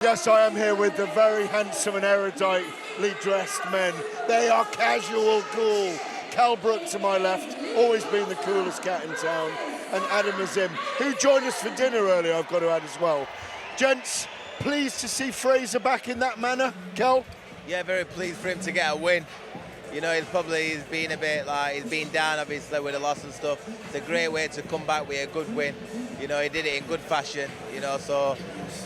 Yes, I am here with the very handsome and eruditely dressed men. They are casual cool. Kell Brook to my left, always been the coolest cat in town, and Azim, who joined us for dinner earlier, I've got to add as well. Gents, pleased to see Frazer back in that manner. Kell? Yeah, very pleased for him to get a win. You know, he's been a bit like, he's been down obviously with the loss and stuff. It's a great way to come back with a good win. You know, he did it in good fashion, you know, so,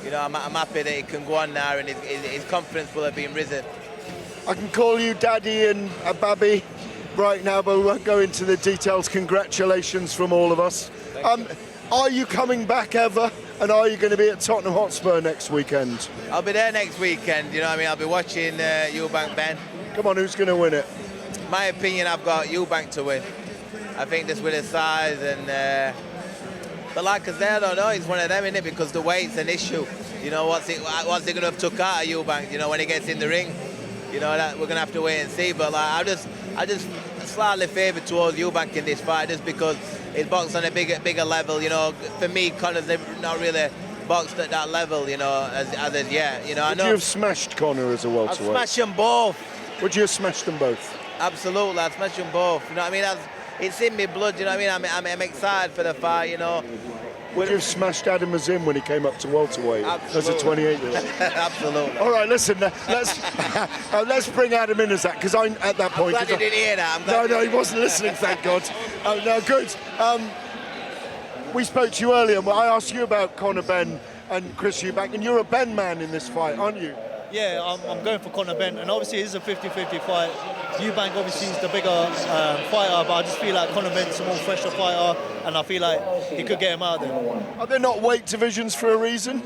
you know, I'm happy that he can go on now and his confidence will have been risen. I can call you Daddy and Babi right now, but we won't go into the details. Congratulations from all of us. Are you coming back ever? And are you going to be at Tottenham Hotspur next weekend? I'll be there next weekend, you know what I mean? I'll be watching Eubank Ben. Come on, who's going to win it? My opinion, I've got Eubank to win. I think just with his size and... but like I said, I don't know, it's one of them, isn't it? Because the weight's an issue. You know, what's he going to have took out of Eubank, you know, when he gets in the ring? You know, that we're going to have to wait and see. But like, I just slightly favour towards Eubank in this fight just because he's boxed on a bigger level. You know, for me, Conor's not really boxed at that level, you know, as yet. You know, Would you have smashed Conor as a welterweight? I've smashed them both. Would you have smashed them both? Absolutely, I've smashed them both. You know what I mean? It's in me blood, you know what I mean? I'm excited for the fight, you know. Would you have smashed Azim when he came up to welterweight as a 28-year-old? Absolutely. All right, listen, let's bring Adam in as that, because I'm at that point. I'm glad he didn't hear that. No, he wasn't listening, thank God. No, good. We spoke to you earlier, and I asked you about Conor Benn and Chris Eubank, and you're a Benn man in this fight, aren't you? Yeah, I'm going for Conor Benn, and obviously it's a 50-50 fight. Eubank obviously is the bigger fighter, but I just feel like Conor Benn's a more fresher fighter, and I feel like he could get him out there. Are there not weight divisions for a reason?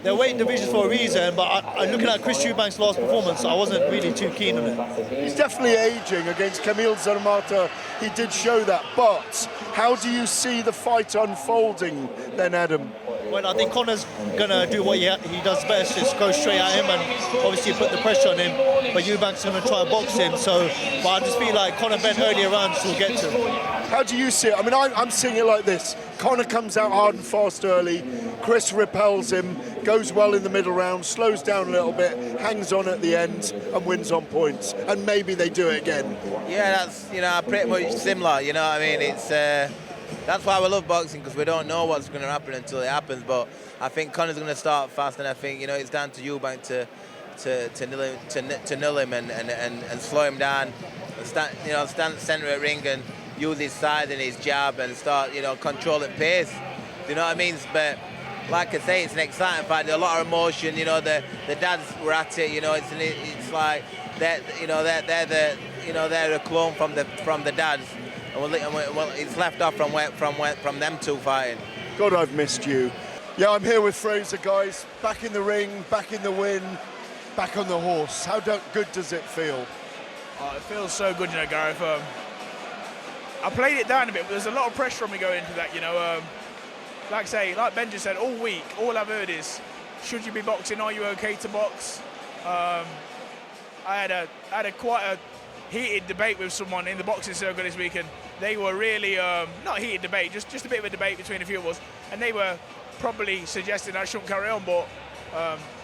They're weight divisions for a reason, but I looking at Chris Eubank's last performance, I wasn't really too keen on it. He's definitely aging. Against Kamil Zarmata, he did show that, but how do you see the fight unfolding then, Adam? Well, I think Conor's going to do what he does best, just go straight at him and obviously put the pressure on him, but Eubank's going to try to box him, but I just feel like Conor Benn earlier rounds will get to him. How do you see it? I mean, I'm seeing it like this. Conor comes out hard and fast early, Chris repels him, goes well in the middle round, slows down a little bit, hangs on at the end and wins on points, and maybe they do it again. Yeah, that's, you know, pretty much similar, you know what I mean? It's... that's why we love boxing, because we don't know what's going to happen until it happens. But I think Conor's going to start fast, and I think, you know, it's down to Eubank to null him and slow him down, and stand centre of the ring and use his side and his jab and start, you know, controlling pace. You know what I mean? But like I say, it's an exciting fight. There's a lot of emotion. You know, the dads were at it. You know, it's like they're a clone from the dads. Well, it's left off from them two fighting. God, I've missed you. Yeah, I'm here with Frazer, guys. Back in the ring, back in the win, back on the horse. How good does it feel? Oh, it feels so good, you know, Gareth. I played it down a bit, but there's a lot of pressure on me going into that, you know. Like Ben just said, all week, all I've heard is, should you be boxing? Are you okay to box? I had a quite a heated debate with someone in the boxing circle this week, and they were really not a heated debate, just a bit of a debate between a few of us, and they were probably suggesting I shouldn't carry on, but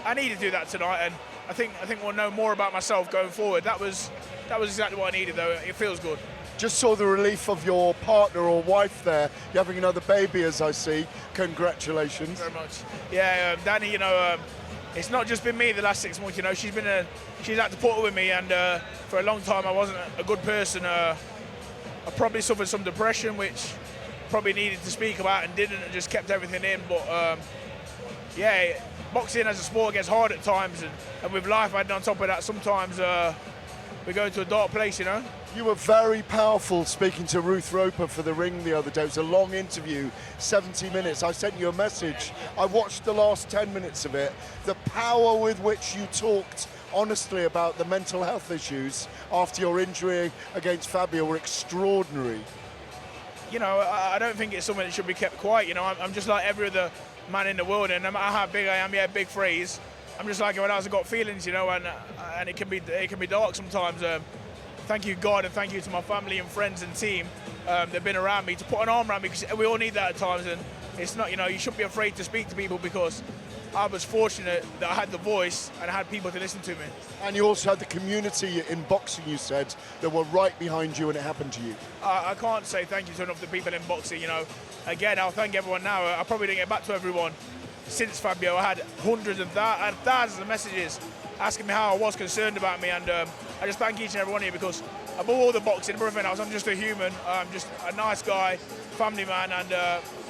I need to do that tonight, and I think we'll know more about myself going forward. That was exactly what I needed, though. It feels good. Just saw the relief of your partner or wife there. You're having another baby, as I see. Congratulations. Very much. Yeah, Danny, you know, it's not just been me the last 6 months, you know. She's had to put up with me, and for a long time I wasn't a good person. I probably suffered some depression, which probably needed to speak about and didn't, and just kept everything in. But yeah, boxing as a sport gets hard at times, and with life adding on top of that, sometimes we go to a dark place, you know. You were very powerful speaking to Ruth Roper for The Ring the other day. It was a long interview, 70 minutes. I sent you a message. I watched the last 10 minutes of it. The power with which you talked honestly about the mental health issues after your injury against Fabio were extraordinary. You know, I don't think it's something that should be kept quiet. You know, I'm just like every other man in the world, and no matter how big I am, yeah, big phrase, I'm just like everyone else. I've got feelings, you know, and it can be dark sometimes. Thank you, God, and thank you to my family and friends and team that've been around me to put an arm around me, because we all need that at times. And it's not, you know, you shouldn't be afraid to speak to people, because I was fortunate that I had the voice and I had people to listen to me. And you also had the community in boxing, you said, that were right behind you when it happened to you. I can't say thank you to enough of the people in boxing, you know. Again, I'll thank everyone now. I probably didn't get back to everyone since Fabio. I had hundreds and thousands of messages asking me how I was, concerned about me, and I just thank each and every one of you, because above all the boxing, above everything else, I'm just a human. I'm just a nice guy, family man, and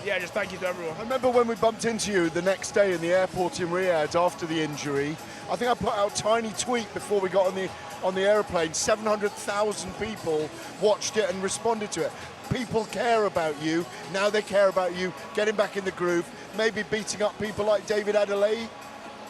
yeah, just thank you to everyone. I remember when we bumped into you the next day in the airport in Riyadh after the injury. I think I put out a tiny tweet before we got on the aeroplane. 700,000 people watched it and responded to it. People care about you. Now they care about you getting back in the groove, maybe beating up people like David Adelaide.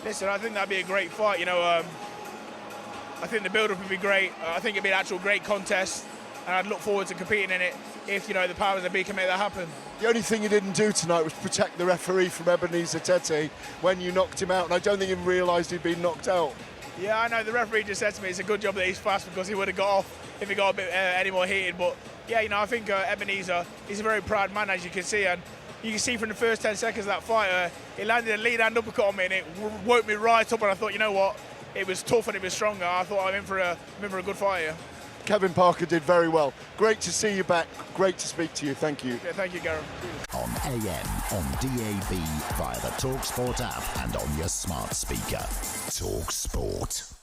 Listen, I think that'd be a great fight. You know, I think the build-up would be great. I think it'd be an actual great contest, and I'd look forward to competing in it if, you know, the powers that be can make that happen. The only thing you didn't do tonight was protect the referee from Ebenezer Tetteh when you knocked him out, and I don't think he even realised he'd been knocked out. Yeah, I know. The referee just said to me it's a good job that he's fast, because he would have got off if he got a bit any more heated. But yeah, you know, I think Ebenezer, he's a very proud man, as you can see, and you can see from the first 10 seconds of that fight, he landed a lead hand uppercut on me, and it woke me right up, and I thought, you know what, it was tough and it was stronger. I thought I'm in for a good fight here. Kevin Parker did very well. Great to see you back. Great to speak to you. Thank you. Yeah, thank you, Gareth. On AM, on DAB, via the talkSPORT app and on your smart speaker. talkSPORT.